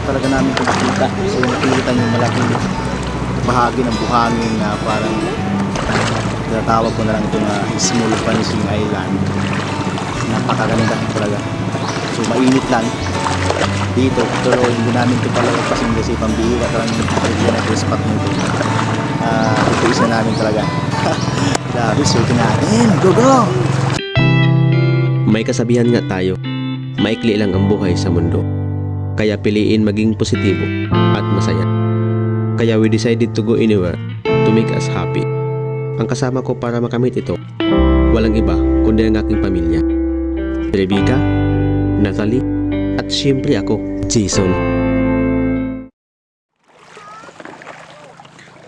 talaga namin nakikita. So nakikita nyo malaking bahagi ng buhangin na parang tinatawag ko na lang itong Small Vanishing Island. Napakaganda talaga. So mainit lang dito, pero hindi namin ito palagpasin kasi pambihira talagang regular spot nito. Ito isa namin talaga. Grabe, suotin natin. Go go! May kasabihan nga tayo, maikli lang ang buhay sa mundo. Kaya piliin maging positibo at masaya. Kaya we decided to go anywhere to make us happy. Ang kasama ko para makamit ito, walang iba kundi ang aking pamilya. Rebecca, Natalie, at siyempre ako, Jason.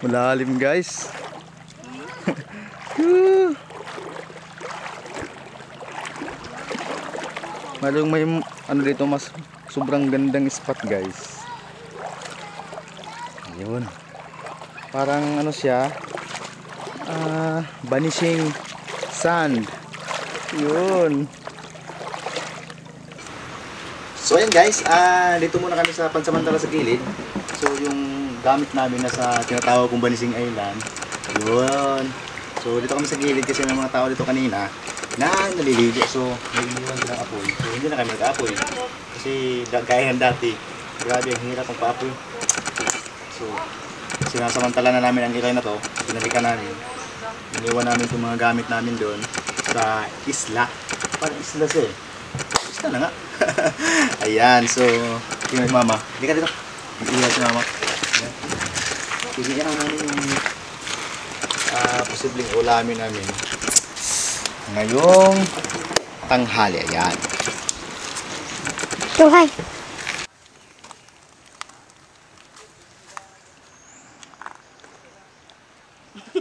Malalim guys. Malung may ano dito, mas sobrang gandang spot guys. Ayun. Parang ano siya, vanishing sand. Yun. So ayan guys, dito muna kami sa pansamantala sa gilid. So yung gamit namin na sa tinatawag kong Vanishing Island. Yun. So dito kami sa gilid kasi may mga tao dito kanina na naliligo. So may iniwan silang apoy. So hindi na kami nag-apoy. Kasi gaya ng dati, grabe ang hirap ang paapoy. So sinasamantala na namin ang ilay na to. Pinalikan namin. Iniwan namin itong mga gamit namin doon sa isla. Parang isla siya eh. Isla na nga. Ayan, so tingnan si mama. Hindi ka dito. Iiwan si mama. Tingnan namin yung posibleng ulamin namin ngayong tanghali. Ayan. So hi.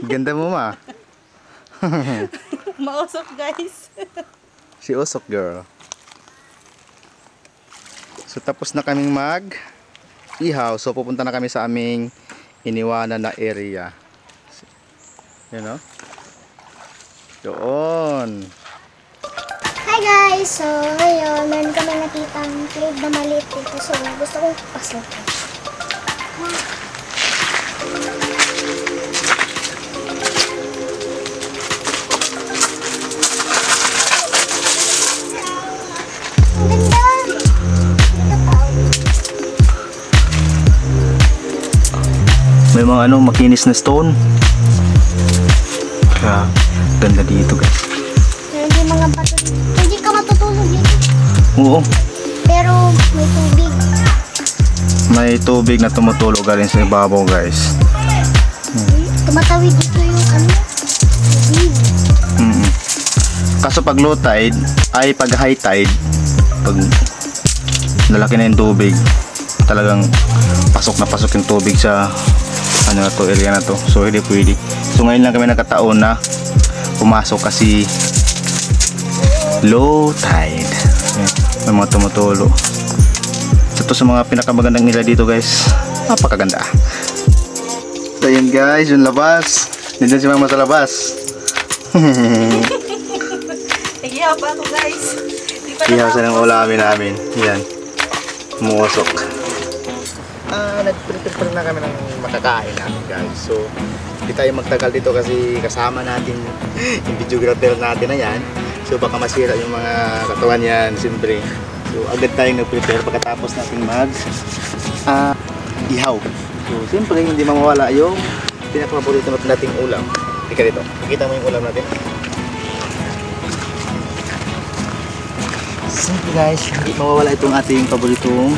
Ganda mo ma. Mausok guys. Si Usok girl. So tapos na kaming ihaw. So pupunta na kami sa aming iniwanan na area. You know? Doon. Hi guys! So ngayon, meron kami nakitang cave na maliit dito. So gusto kong pasok. May mga makinis na stone. Kaya ganda dito guys. Pero hindi mga bato dito. Hindi ka matutulog dito. Oo. Pero may tubig. May tubig na tumutulog galing sa ibabaw guys. Tumatawid dito yung tubig. Kaso pag low tide ay pag high tide, pag nalaki na yung tubig, talagang pasok na pasok yung tubig sa na to, area na to. So hindi pwede. So ngayon lang kami nagkataon na pumasok kasi low tide. May mga tumutulo. Ito sa mga pinakamagandang nila dito guys. Napakaganda. So yun guys, yung labas. Nandiyan si mama sa labas. Iyaw pa ako guys. Ihaw sa ng ulamin namin. Yan. Muusok. Nag-prepare na kami ng makakain namin guys. So hindi tayo magtagal dito kasi kasama natin yung videographer natin na yan. So baka masira yung mga katawan yan siyempre. So agad tayong nag-prepare pagkatapos natin ihaw. So siyempre hindi mawawala yung pinakapaborito nating ulam. Hindi ka dito. Nakita mo yung ulam natin. Siyempre guys, hindi mawawala itong ating paboritong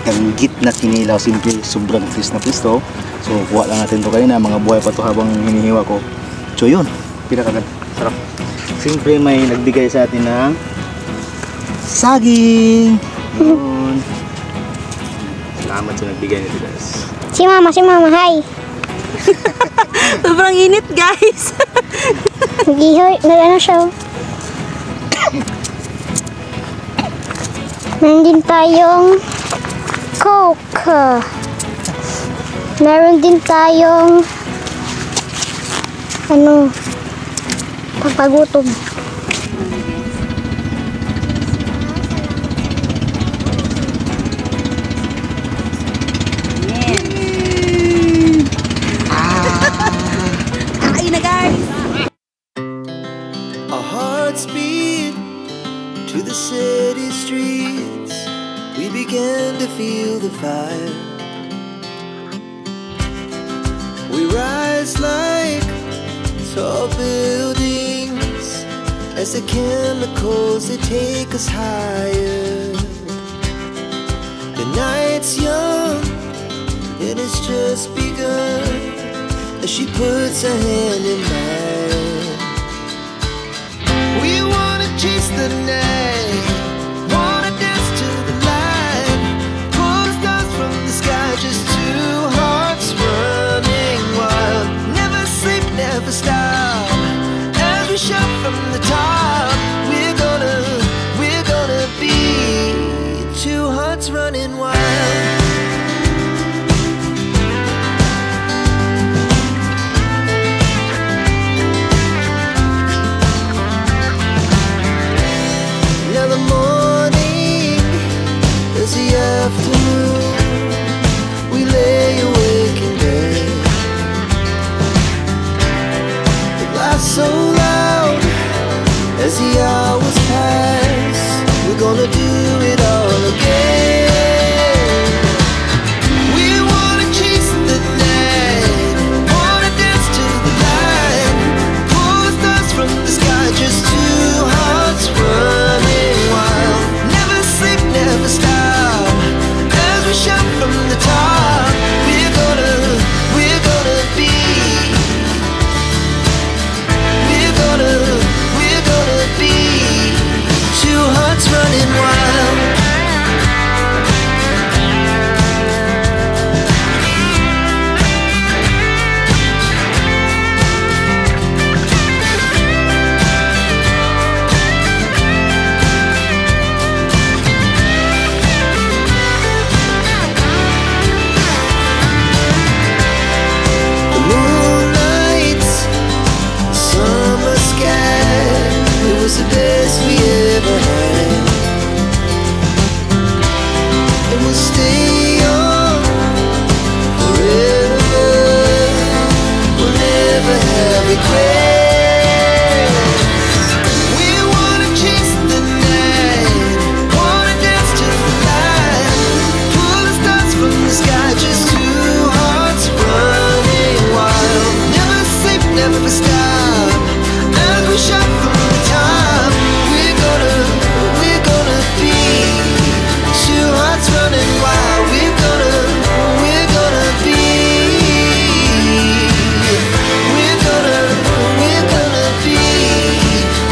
ganggit na kinilaw. Simple, sobrang fresh na fresh to. So kuha lang natin to kayo na mga buhay pa to habang hinihiwa ko. So yun, pinakaganda, sarap. Simple may nagbigay sa atin ng saging. Yun. Salamat sa nagbigay nito guys. Si mama, hi. Sobrang init guys. Nag-ihoy, nag-ano siya. Meron din tayong Coke. Meron din tayong pagpagutom. began to feel the fire. We rise like tall buildings as the chemicals they take us higher. The night's young and it's just begun as she puts her hand in mine. We wanna chase the night, wanna dance to the light, pull the stars from the sky, just two hearts running wild. Never sleep, never stop, as we shout from the top. We're gonna be two hearts running wild. Now the morning is the afternoon. We lay awake in bed. The laughs so loud as the hours pass. We're gonna do it all again. We wanna chase the night, wanna dance to the light, pull the stars from the sky, just two hearts running wild. Never sleep, never stop, as we shout from the top. We're gonna be, we're gonna be two hearts running wild. The moonlight, summer sky, it was the best we ever had. And we'll stay on forever. We'll never have regrets. We wanna chase the night, wanna dance to the light, pull the stars from the sky, just two hearts running wild. Never sleep, never stop, as we shout from the top. We're gonna be two hearts running wild. We're gonna be, we're gonna be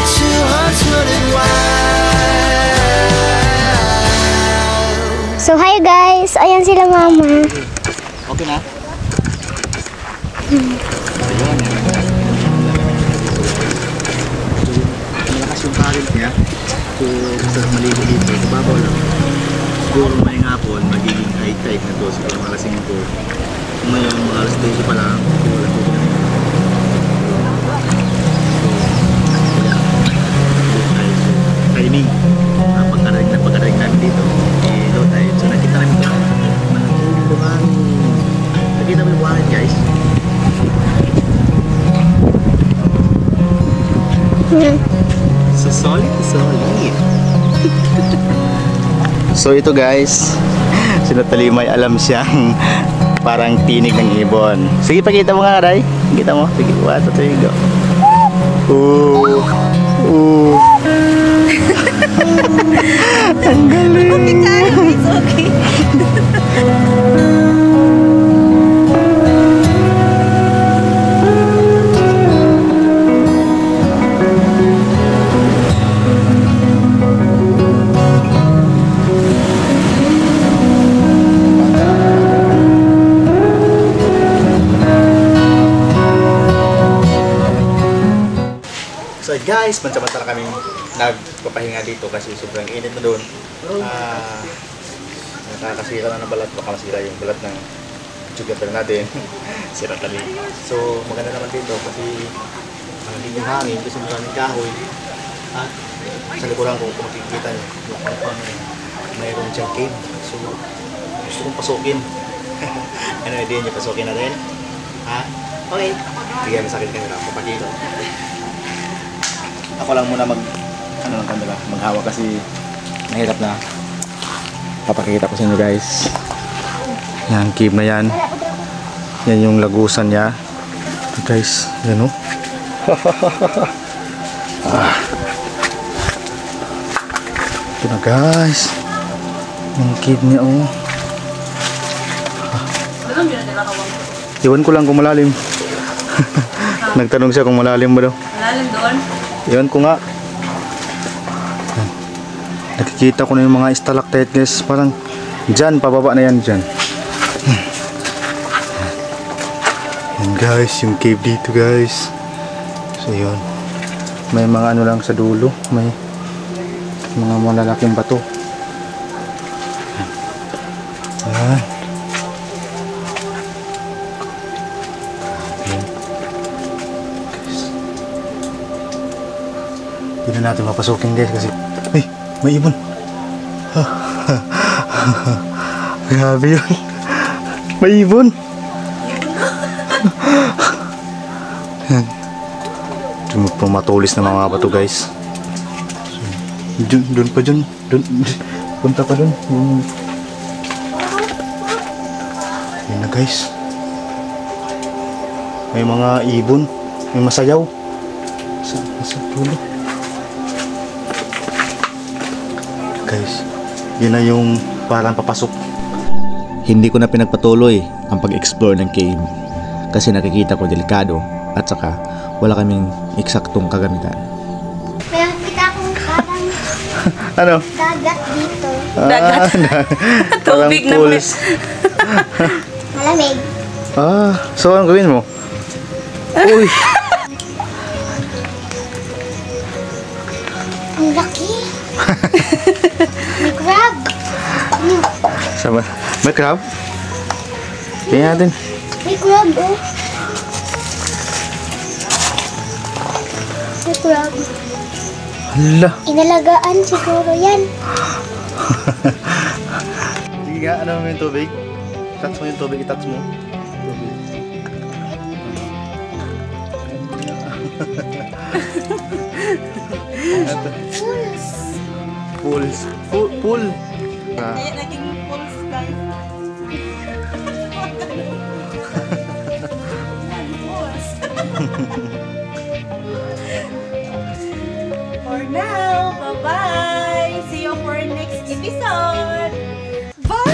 two hearts running wild. So, hi guys! Ayan sila mama. Okay na? Malakas yung current niya. So, basta maligo dito. Kababaw lang. Siguro may hapon, magiging high tide na to. Siguro mga alas 5. Ngayon, mga alas 12 pa lang. Siguro alas 12 na. Timing. Pagkarating namin dito, low tide. So, nakita namin ito. Malaking buhangin. Nakita namin yung buhangin, guys. So solid. So ito guys, si Natalie may alam siyang parang tinig ng ibon. Sige, pakita mo nga, Ray. Kita mo? Sige, 1, 2, 3, go. Ooh. Ang galing. Okay tayo, it's okay. So guys, pansamantala kami nagpapahinga dito kasi sobrang init na doon. Nakakasira na ng balat, baka masira yung balat ng sugar natin. Sira tali. So maganda naman dito kasi hindi yung hangin kasi maraming kahoy. At sa likuran ko kung makikita nyo, yung mayroon siyang cave. So gusto kong pasukin. Ano idea nyo, pasukin na rin? Ha? Okay. Sige, sa akin kanila, papakita. Ako lang muna maghawak kasi mahirap na. Papakita ko sa inyo guys. Yan, cave na yan. Yan yung lagusan niya. Guys, yan o. Ito na guys. Yung cave niya o. Iwan ko lang kung malalim. Nagtanong siya kung malalim ba daw. Malalim doon? Iwan ko nga. Nakikita ko na yung mga stalactite guys. Parang dyan, pababa na yan dyan. Yan guys, yung cave dito guys. So yun. May mga ano lang sa dulo. May mga malalaking bato. Yan. Hindi na natin mapasukin guys kasi ay, may ibon. Grabe yun. May ibon. Matulis na mga bato guys. Doon pa dyan. Punta pa doon. Yan na guys. May mga ibon. May masayaw. Sa dulo. Guys, yun na yung parang papasok. Hindi ko na pinagpatuloy ang pag-explore ng cave kasi nakikita ko delikado at saka wala kaming eksaktong kagamitan. May nakita akong parang Ano? dagat dito. Dagat. Tubig na pools. Malamig. So anong gawin mo? Uy! Ang laki. May crab. Sama. May crab? Tingnan natin. May crab, oh. May crab. Hala. Inalagaan siguro yan. Sige nga, ano mo yung tubig? Touch mo yung tubig, i-touch mo. Tubig. Pools. Pools. Pool. Kaya naging pools guys. Pools. For now, bye-bye. See you for next episode. Bye!